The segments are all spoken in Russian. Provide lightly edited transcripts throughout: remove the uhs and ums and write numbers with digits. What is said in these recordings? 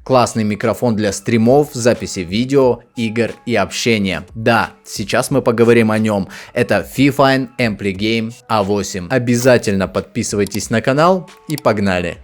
Классный микрофон для стримов, записи видео, игр и общения. Да, сейчас мы поговорим о нем. Это Fifine Ampligame A8. Обязательно подписывайтесь на канал и погнали!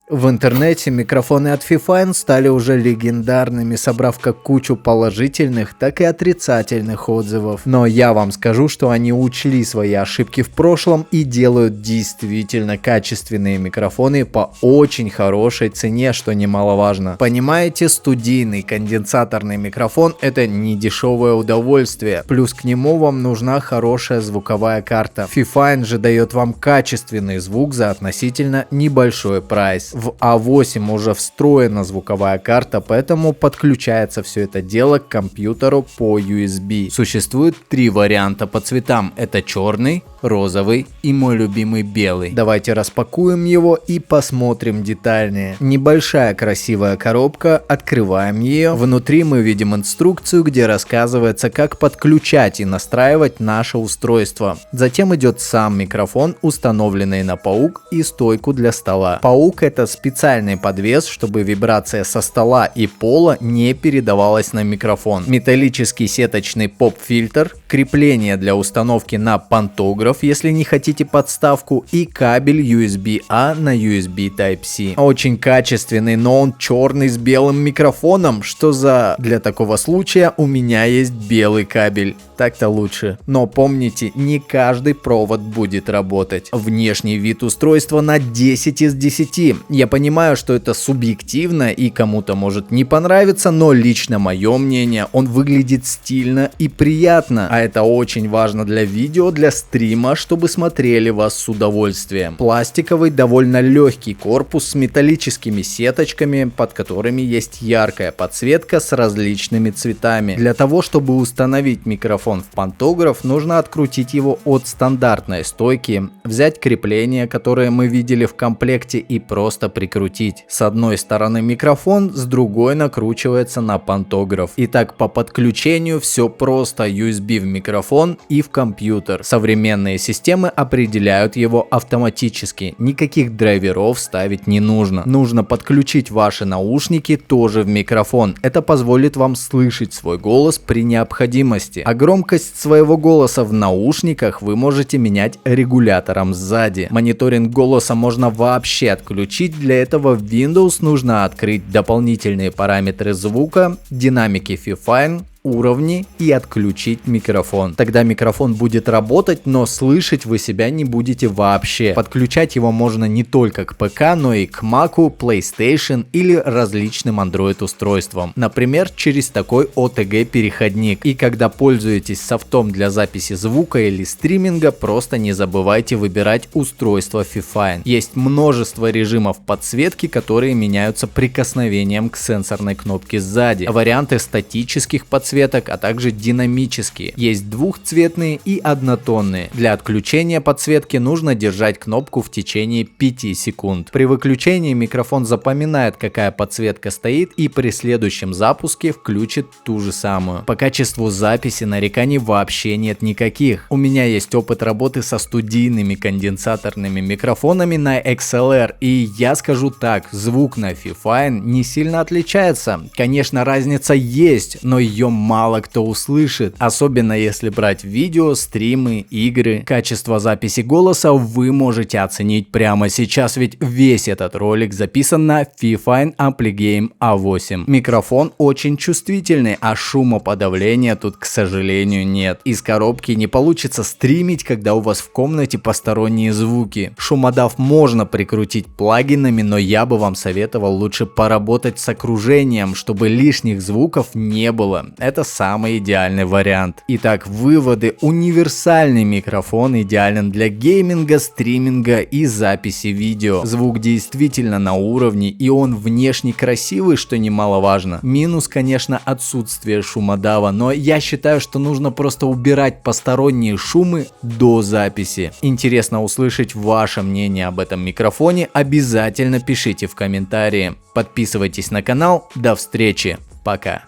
В интернете микрофоны от Fifine стали уже легендарными, собрав как кучу положительных, так и отрицательных отзывов. Но я вам скажу, что они учли свои ошибки в прошлом и делают действительно качественные микрофоны по очень хорошей цене, что немаловажно. Понимаете, студийный конденсаторный микрофон — это не дешевое удовольствие. Плюс к нему вам нужна хорошая звуковая карта. Fifine же дает вам качественный звук за относительно небольшой прайс. В A8 уже встроена звуковая карта, поэтому подключается все это дело к компьютеру по USB. Существует три варианта по цветам. Это черный, розовый и мой любимый белый. Давайте распакуем его и посмотрим детальнее. Небольшая красивая коробка, открываем ее. Внутри мы видим инструкцию, где рассказывается, как подключать и настраивать наше устройство. Затем идет сам микрофон, установленный на паук, и стойку для стола. Паук — это специальный подвес, чтобы вибрация со стола и пола не передавалась на микрофон. Металлический сеточный поп-фильтр, крепление для установки на пантограф, если не хотите подставку, и кабель USB-A на USB Type-C. Очень качественный, но он черный с белым микрофоном. Что за... Для такого случая у меня есть белый кабель. Так-то лучше. Но помните, не каждый провод будет работать. Внешний вид устройства на 10 из 10. Я понимаю, что это субъективно и кому-то может не понравиться, но лично мое мнение, он выглядит стильно и приятно. А это очень важно для видео, для стрима, чтобы смотрели вас с удовольствием. Пластиковый, довольно легкий корпус с металлическими сеточками, под которыми есть яркая подсветка с различными цветами. Для того, чтобы установить микрофон в пантограф, нужно открутить его от стандартной стойки, взять крепление, которое мы видели в комплекте, и просто прикрутить. С одной стороны микрофон, с другой накручивается на пантограф. Итак, по подключению все просто: USB в микрофон и в компьютер. Современные системы определяют его автоматически, никаких драйверов ставить не нужно. Нужно подключить ваши наушники тоже в микрофон. Это позволит вам слышать свой голос при необходимости. Громкость своего голоса в наушниках вы можете менять регулятором сзади. Мониторинг голоса можно вообще отключить. Для этого в Windows нужно открыть дополнительные параметры звука, динамики Fifine, уровни и отключить микрофон. Тогда микрофон будет работать, но слышать вы себя не будете вообще. Подключать его можно не только к ПК, но и к Mac, PlayStation или различным Android устройствам. Например, через такой OTG переходник. И когда пользуетесь софтом для записи звука или стриминга, просто не забывайте выбирать устройство Fifine. Есть множество режимов подсветки, которые меняются прикосновением к сенсорной кнопке сзади. Варианты статических подсветок, а также динамические. Есть двухцветные и однотонные. Для отключения подсветки нужно держать кнопку в течение 5 секунд. При выключении микрофон запоминает, какая подсветка стоит, и при следующем запуске включит ту же самую. По качеству записи нареканий вообще нет никаких. У меня есть опыт работы со студийными конденсаторными микрофонами на XLR, и я скажу так, звук на Fifine не сильно отличается. Конечно, разница есть, но ее мало кто услышит, особенно если брать видео, стримы, игры. Качество записи голоса вы можете оценить прямо сейчас, ведь весь этот ролик записан на Fifine Ampligame A8. Микрофон очень чувствительный, а шумоподавления тут, к сожалению, нет. Из коробки не получится стримить, когда у вас в комнате посторонние звуки. Шумодав можно прикрутить плагинами, но я бы вам советовал лучше поработать с окружением, чтобы лишних звуков не было. Это самый идеальный вариант. Итак, выводы. Универсальный микрофон идеален для гейминга, стриминга и записи видео. Звук действительно на уровне, и он внешне красивый, что немаловажно. Минус, конечно, отсутствие шумодава, но я считаю, что нужно просто убирать посторонние шумы до записи. Интересно услышать ваше мнение об этом микрофоне. Обязательно пишите в комментарии. Подписывайтесь на канал. До встречи. Пока.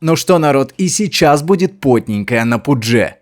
Ну что, народ, и сейчас будет потненькая на пудже.